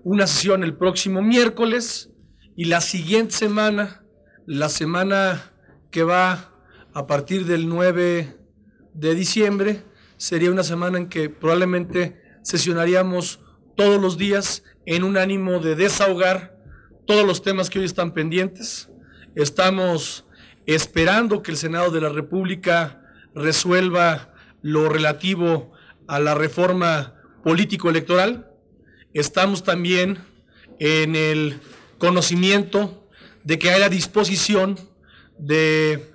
una sesión el próximo miércoles y la siguiente semana, la semana que va a partir del 9 de diciembre, sería una semana en que probablemente sesionaríamos todos los días en un ánimo de desahogar todos los temas que hoy están pendientes. Estamos esperando que el Senado de la República resuelva lo relativo a la reforma político-electoral. Estamos también en el conocimiento de que hay la disposición de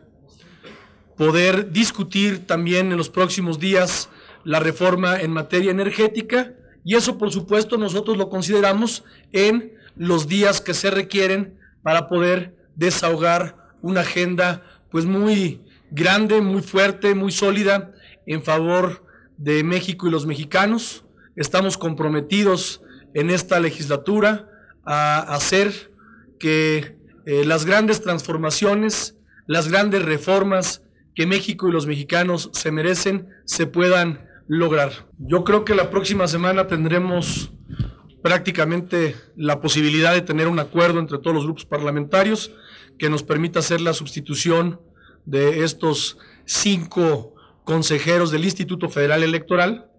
poder discutir también en los próximos días la reforma en materia energética, y eso por supuesto nosotros lo consideramos en los días que se requieren para poder desahogar una agenda pues muy grande, muy fuerte, muy sólida en favor de México y los mexicanos. Estamos comprometidos en esta legislatura a hacer que las grandes transformaciones, las grandes reformas que México y los mexicanos se merecen se puedan lograr. Yo creo que la próxima semana tendremos prácticamente la posibilidad de tener un acuerdo entre todos los grupos parlamentarios que nos permita hacer la sustitución de estos 5 consejeros del Instituto Federal Electoral.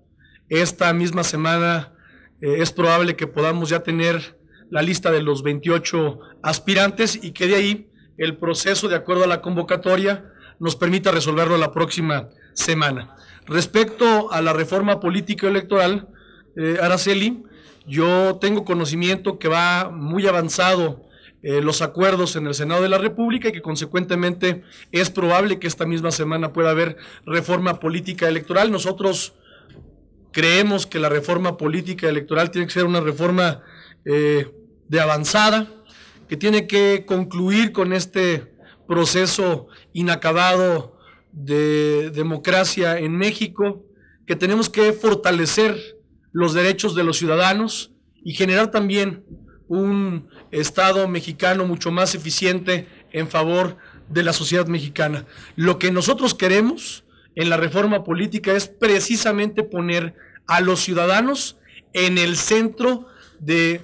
Esta misma semana es probable que podamos ya tener la lista de los 28 aspirantes y que de ahí el proceso, de acuerdo a la convocatoria, nos permita resolverlo la próxima semana. Respecto a la reforma política electoral, Araceli, yo tengo conocimiento que va muy avanzado los acuerdos en el Senado de la República y que consecuentemente es probable que esta misma semana pueda haber reforma política electoral. Nosotros creemos que la reforma política electoral tiene que ser una reforma de avanzada, que tiene que concluir con este proceso inacabado de democracia en México, que tenemos que fortalecer los derechos de los ciudadanos y generar también un Estado mexicano mucho más eficiente en favor de la sociedad mexicana. Lo que nosotros queremos en la reforma política es precisamente poner a los ciudadanos en el centro de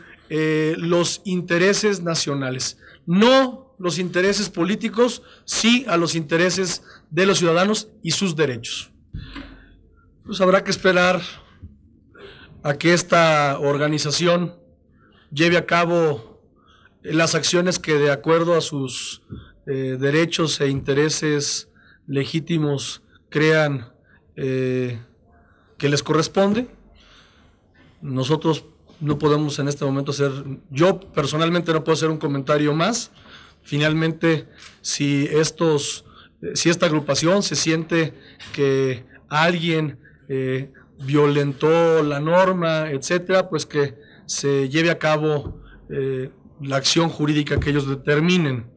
los intereses nacionales, no los intereses políticos, sí a los intereses de los ciudadanos y sus derechos. Pues habrá que esperar a que esta organización lleve a cabo las acciones que, de acuerdo a sus derechos e intereses legítimos, crean que les corresponde. Nosotros no podemos en este momento hacer, yo personalmente no puedo hacer un comentario más. Finalmente, si esta agrupación se siente que alguien violentó la norma, etcétera, pues que se lleve a cabo la acción jurídica que ellos determinen.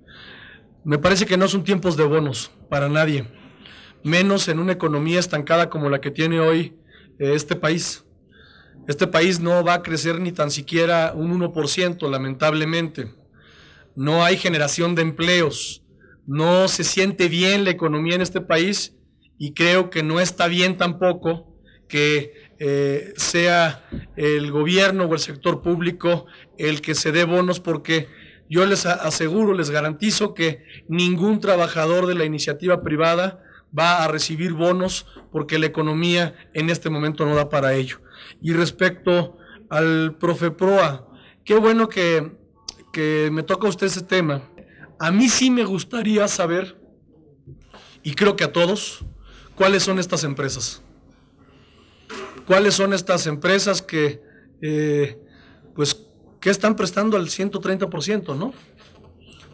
Me parece que no son tiempos de bonos para nadie, menos en una economía estancada como la que tiene hoy este país. Este país no va a crecer ni tan siquiera un 1%, lamentablemente. No hay generación de empleos, no se siente bien la economía en este país y creo que no está bien tampoco que sea el gobierno o el sector público el que se dé bonos, porque yo les aseguro, les garantizo que ningún trabajador de la iniciativa privada va a recibir bonos porque la economía en este momento no da para ello. Y respecto al Profeproa, qué bueno que me toca a usted ese tema. A mí sí me gustaría saber, y creo que a todos, cuáles son estas empresas. ¿Cuáles son estas empresas que están prestando al 130%, ¿no?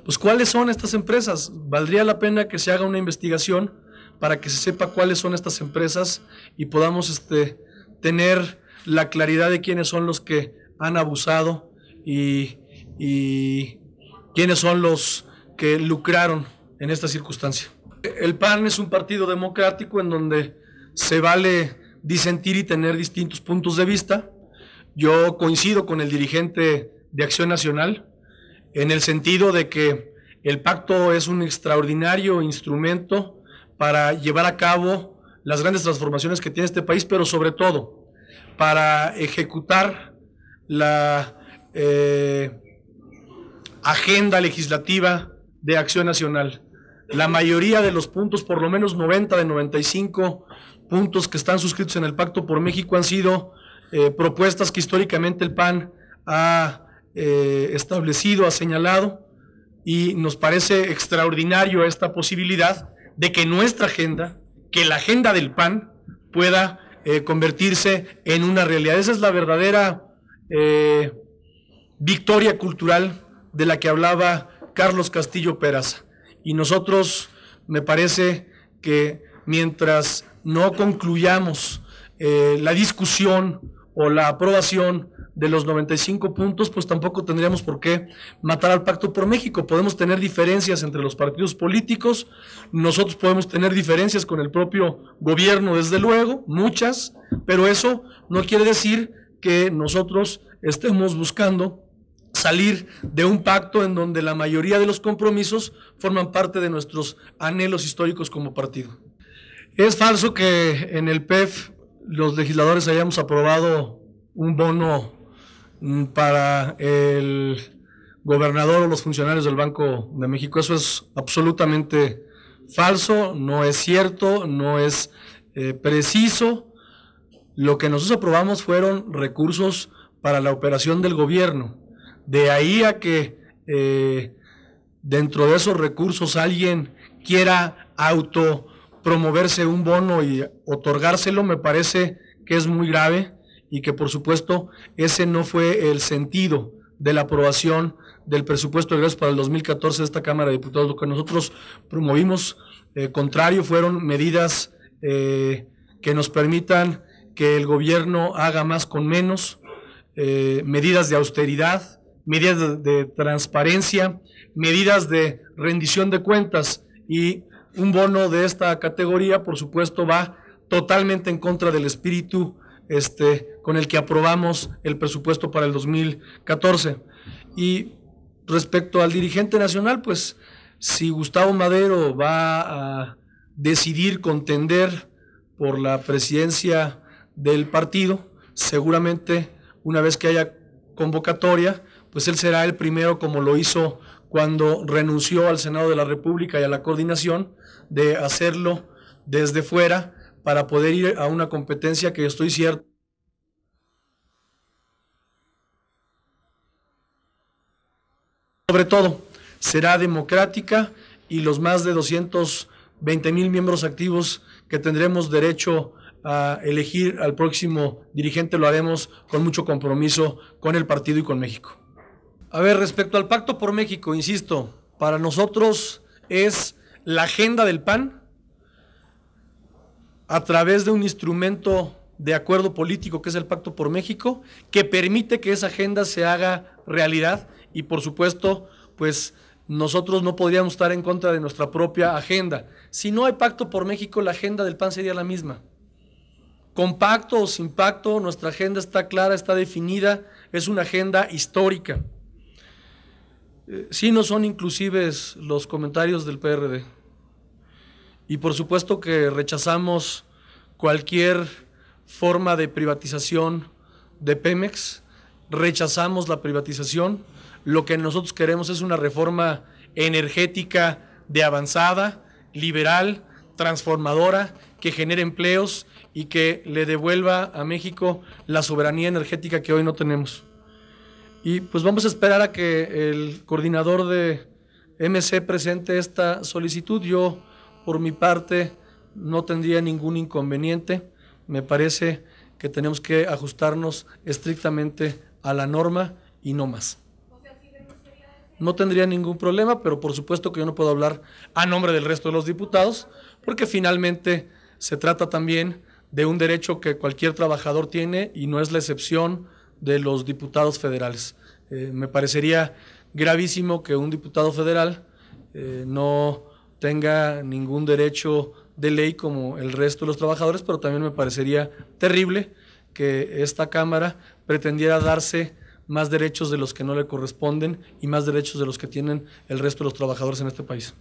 Pues ¿cuáles son estas empresas? Valdría la pena que se haga una investigación para que se sepa cuáles son estas empresas y podamos tener la claridad de quiénes son los que han abusado y quiénes son los que lucraron en esta circunstancia. El PAN es un partido democrático en donde se vale disentir y tener distintos puntos de vista. Yo coincido con el dirigente de Acción Nacional en el sentido de que el pacto es un extraordinario instrumento para llevar a cabo las grandes transformaciones que tiene este país, pero sobre todo para ejecutar la agenda legislativa de Acción Nacional. La mayoría de los puntos, por lo menos 90 de 95 puntos que están suscritos en el Pacto por México, han sido propuestas que históricamente el PAN ha establecido, ha señalado, y nos parece extraordinario esta posibilidad de que nuestra agenda, que la agenda del PAN pueda convertirse en una realidad. Esa es la verdadera victoria cultural de la que hablaba Carlos Castillo Peraza. Y nosotros, me parece que mientras no concluyamos la discusión o la aprobación de los 95 puntos, pues tampoco tendríamos por qué matar al Pacto por México. Podemos tener diferencias entre los partidos políticos, nosotros podemos tener diferencias con el propio gobierno, desde luego, muchas, pero eso no quiere decir que nosotros estemos buscando salir de un pacto en donde la mayoría de los compromisos forman parte de nuestros anhelos históricos como partido. Es falso que en el PEF los legisladores hayamos aprobado un bono para el gobernador o los funcionarios del Banco de México. Eso es absolutamente falso, no es cierto, no es preciso. Lo que nosotros aprobamos fueron recursos para la operación del gobierno. De ahí a que dentro de esos recursos alguien quiera autopromoverse un bono y otorgárselo, me parece que es muy grave y que por supuesto ese no fue el sentido de la aprobación del presupuesto de egresos para el 2014 de esta Cámara de Diputados. Lo que nosotros promovimos, contrario, fueron medidas que nos permitan que el gobierno haga más con menos, medidas de austeridad, medidas de transparencia, medidas de rendición de cuentas, y un bono de esta categoría, por supuesto, va totalmente en contra del espíritu con el que aprobamos el presupuesto para el 2014. Y respecto al dirigente nacional, pues si Gustavo Madero va a decidir contender por la presidencia del partido, seguramente una vez que haya convocatoria, pues él será el primero, como lo hizo cuando renunció al Senado de la República y a la coordinación, de hacerlo desde fuera para poder ir a una competencia que estoy cierto sobre todo será democrática, y los más de 220,000 miembros activos que tendremos derecho a elegir al próximo dirigente lo haremos con mucho compromiso con el partido y con México. A ver, respecto al Pacto por México, insisto, para nosotros es la agenda del PAN a través de un instrumento de acuerdo político que es el Pacto por México, que permite que esa agenda se haga realidad, y por supuesto, pues nosotros no podríamos estar en contra de nuestra propia agenda. Si no hay Pacto por México, la agenda del PAN sería la misma. Con pacto o sin pacto, nuestra agenda está clara, está definida, es una agenda histórica. Sí, no son inclusives los comentarios del PRD. Y por supuesto que rechazamos cualquier forma de privatización de Pemex, rechazamos la privatización. Lo que nosotros queremos es una reforma energética de avanzada, liberal, transformadora, que genere empleos y que le devuelva a México la soberanía energética que hoy no tenemos. Y pues vamos a esperar a que el coordinador de MC presente esta solicitud. Yo, por mi parte, no tendría ningún inconveniente. Me parece que tenemos que ajustarnos estrictamente a la norma y no más. No tendría ningún problema, pero por supuesto que yo no puedo hablar a nombre del resto de los diputados, porque finalmente se trata también de un derecho que cualquier trabajador tiene y no es la excepción de los diputados federales. Me parecería gravísimo que un diputado federal no tenga ningún derecho de ley como el resto de los trabajadores, pero también me parecería terrible que esta Cámara pretendiera darse más derechos de los que no le corresponden y más derechos de los que tienen el resto de los trabajadores en este país.